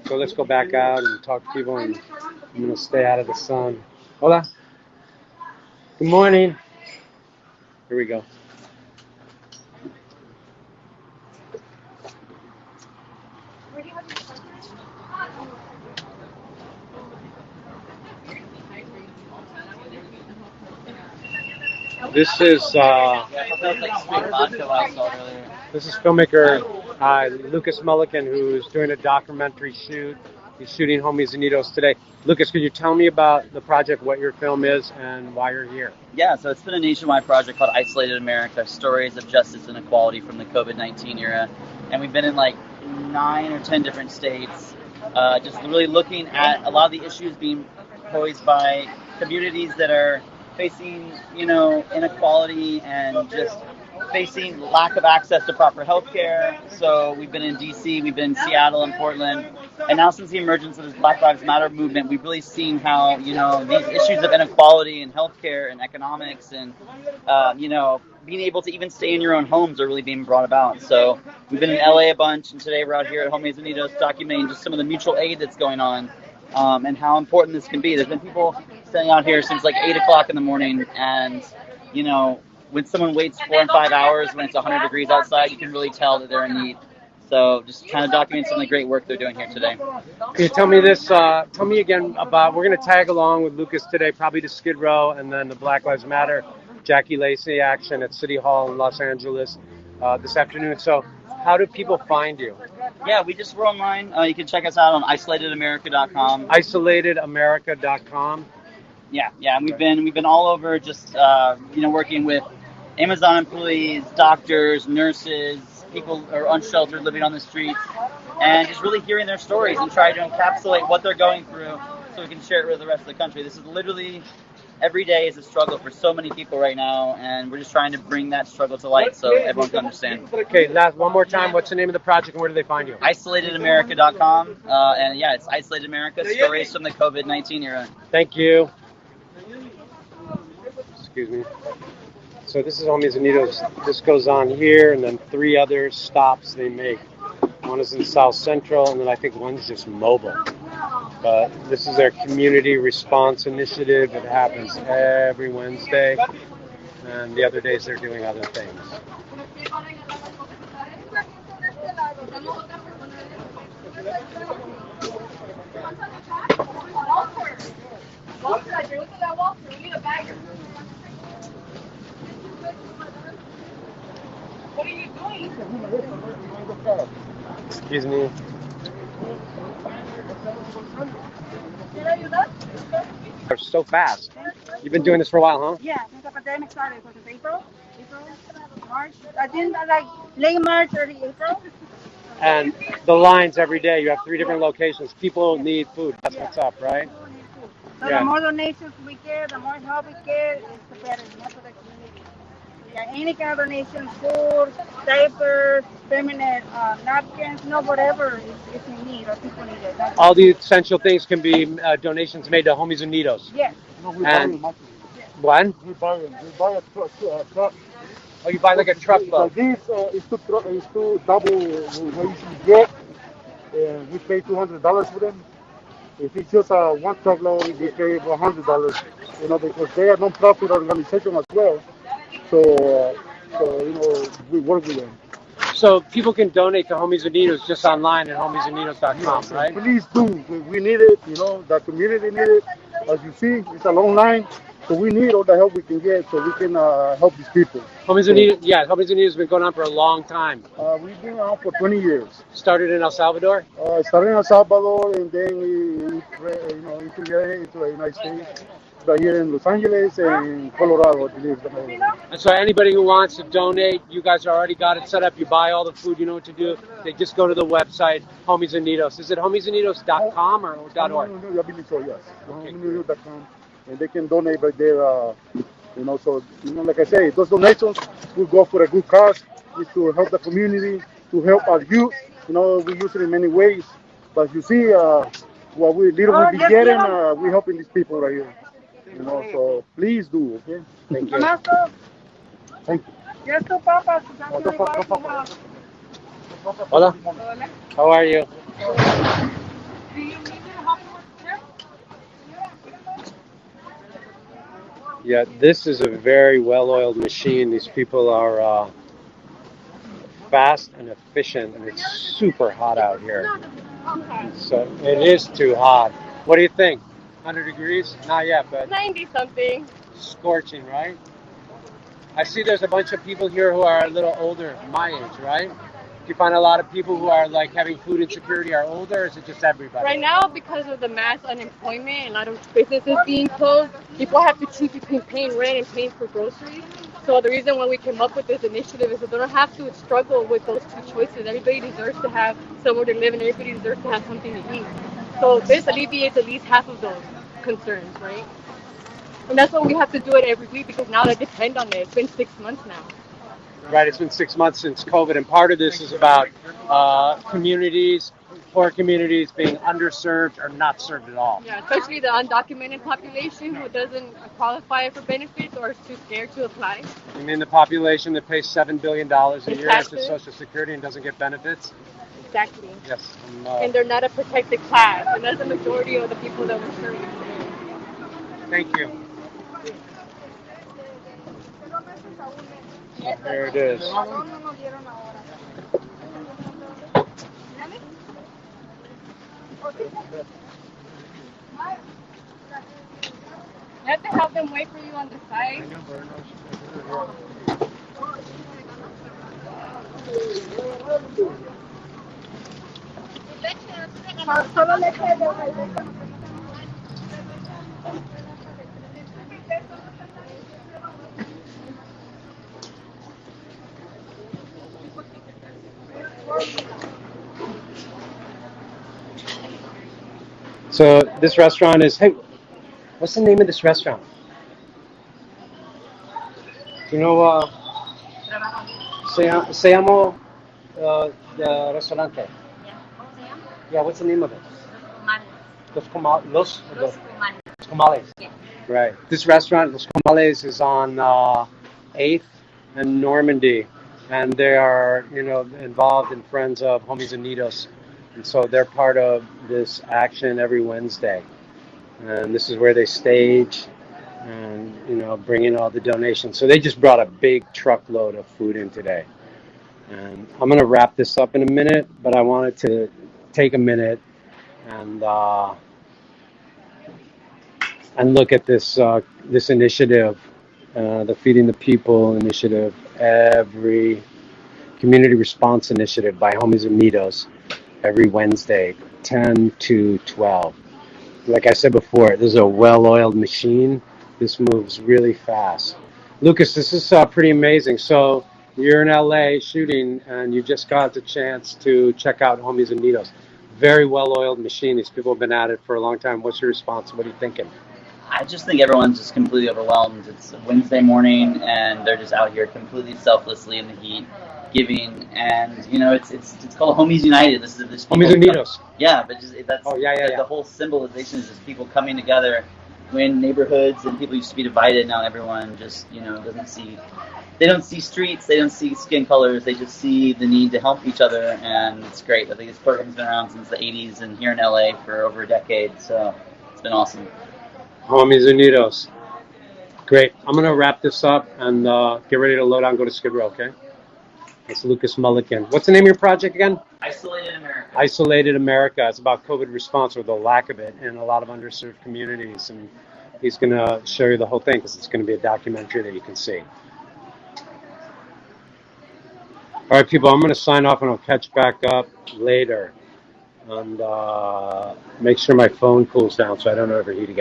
So let's go back out and talk to people, and I'm going to stay out of the sun. Hola. Good morning. Here we go. This is filmmaker Lucas Mulligan, who's doing a documentary shoot. He's shooting Homies Unitos today. Lucas, could you tell me about the project, what your film is, and why you're here? Yeah, so it's been a nationwide project called Isolated America, Stories of Justice and Equality from the COVID-19 era. And we've been in like 9 or 10 different states, just really looking at a lot of the issues being posed by communities that are facing, inequality and just facing lack of access to proper health care. So we've been in DC, we've been in Seattle and Portland, and now since the emergence of this Black Lives Matter movement, we've really seen how, these issues of inequality in healthcare and economics and, being able to even stay in your own homes are really being brought about. So we've been in LA a bunch, and today we're out here at Homies Unitos documenting just some of the mutual aid that's going on, and how important this can be. There's been people standing out here since like 8 o'clock in the morning, and, when someone waits 4 and 5 hours when it's 100 degrees outside, you can really tell that they're in need. So just kind of documenting some of the great work they're doing here today. Can you tell me this? Tell me again about, we're going to tag along with Lucas today, probably to Skid Row, and then the Black Lives Matter, Jackie Lacey action at City Hall in Los Angeles this afternoon. So how do people find you? Yeah, we're online. You can check us out on isolatedamerica.com. Isolatedamerica.com. Yeah, and we've been all over, just working with Amazon employees, doctors, nurses, people who are unsheltered living on the streets, and just really hearing their stories and trying to encapsulate what they're going through so we can share it with the rest of the country. This is literally, every day is a struggle for so many people right now, and we're just trying to bring that struggle to light so everyone can understand. Okay, one more time, what's the name of the project and where do they find you? Isolatedamerica.com, and yeah, it's Isolated America, Stories from the COVID-19 era. Thank you. Excuse me. So this is Homies Unitos. This goes on here, and then 3 other stops they make. One is in South Central, and then I think one's just mobile. But this is their community response initiative. It happens every Wednesday, and the other days they're doing other things. What are you doing? Excuse me. They're so fast. You've been doing this for a while, huh? Yeah, since the pandemic started, was it April, March? I think like late March, early April. And the lines every day, you have 3 different locations. People need food. That's what's up, right? So the more donations we get, the more help we get, the better for the community. Yeah, any kind of donation, food, diapers, feminine napkins, whatever is in need or people need it. All the essential things can be donations made to Homies Unitos. Yes. And when? We buy a truck. Oh, you buy like a truckload. This is two double we usually get. We pay $200 for them. If it's just one truckload, we pay $100. Because they are non-profit organization as well. So we work with them. So people can donate to Homies Unitos just online at homiesunitos.com, right? Please do. We need it. The community need it. As you see, it's a long line. So we need all the help we can get so we can help these people. Homies Unitos has been going on for a long time. We've been around for 20 years. Started in El Salvador? Started in El Salvador, and then we integrated into the United States. Right here in Los Angeles and Colorado, I believe. And so anybody who wants to donate, you guys already got it set up. You buy all the food, you know what to do. They just go to the website, Homies Unitos. Is it homiesunitos.com or .org? I believe so, yes. homiesunitos.com. And they can donate right there. So, like I say, those donations will go for a good cause. It's to help the community, to help our youth. We use it in many ways. But you see, what we be getting, we're helping these people right here. So please do, okay? Thank you. Thank you. Yes, to Papa. Hola. How are you? Yeah, this is a very well-oiled machine. These people are fast and efficient, and it's super hot out here. So it is too hot. What do you think? 100 degrees? Not yet, but 90 something. scorching, right? I see there's a bunch of people here who are a little older, my age, right? Do you find a lot of people who are like having food insecurity are older, or is it just everybody? Right now, because of the mass unemployment and a lot of businesses being closed, people have to choose between paying rent and paying for groceries. So the reason why we came up with this initiative is that they don't have to struggle with those two choices. Everybody deserves to have somewhere to live and everybody deserves to have something to eat. So this alleviates at least half of those concerns, right? And that's why we have to do it every week because now they depend on it. It's been 6 months now. Right, it's been 6 months since COVID, and part of this is about communities, poor communities being underserved or not served at all. Yeah, especially the undocumented population who doesn't qualify for benefits or is too scared to apply. You mean the population that pays $7 billion a year into Taxes. Social Security and doesn't get benefits? Exactly. Yes. And they're not a protected class, and that's the majority of the people that we're serving today. Thank you. There it is. You have to help them wait for you on the side. So this restaurant is, hey, what's the name of this restaurant? You know, se llama the restaurante. Yeah, what's the name of it? Los Comales. Right. This restaurant, Los Comales, is on 8th and Normandy, and they are, involved in Friends of Homies Unitos, and so they're part of this action every Wednesday, and this is where they stage and bring in all the donations. So they just brought a big truckload of food in today, and I'm gonna wrap this up in a minute, but I wanted to take a minute and look at this initiative, the Feeding the People initiative, every community response initiative by Homies Unitos, every Wednesday, 10 to 12. Like I said before, this is a well-oiled machine. This moves really fast. Lucas, this is pretty amazing. So you're in LA shooting, and you just got the chance to check out Homies Unitos. Very well-oiled machine. These people have been at it for a long time. What's your response? What are you thinking? I just think everyone's just completely overwhelmed. It's a Wednesday morning, and they're just out here completely selflessly in the heat, giving. And it's called Homies United. This Homies Unitos. Yeah, but that's yeah. The whole symbolization is just people coming together. When neighborhoods and people used to be divided, now everyone just they don't see streets, they don't see skin colors, they just see the need to help each other, and it's great. I think this program's been around since the 80s and here in LA for over a decade, so it's been awesome. Homies Unitos. Great. I'm going to wrap this up and get ready to load out and go to Skid Row, okay? It's Lucas Mulligan. What's the name of your project again? Isolated America. Isolated America. It's about COVID response or the lack of it in a lot of underserved communities. And he's going to show you the whole thing because it's going to be a documentary that you can see. All right, people, I'm going to sign off and I'll catch back up later. And make sure my phone cools down so I don't overheat again.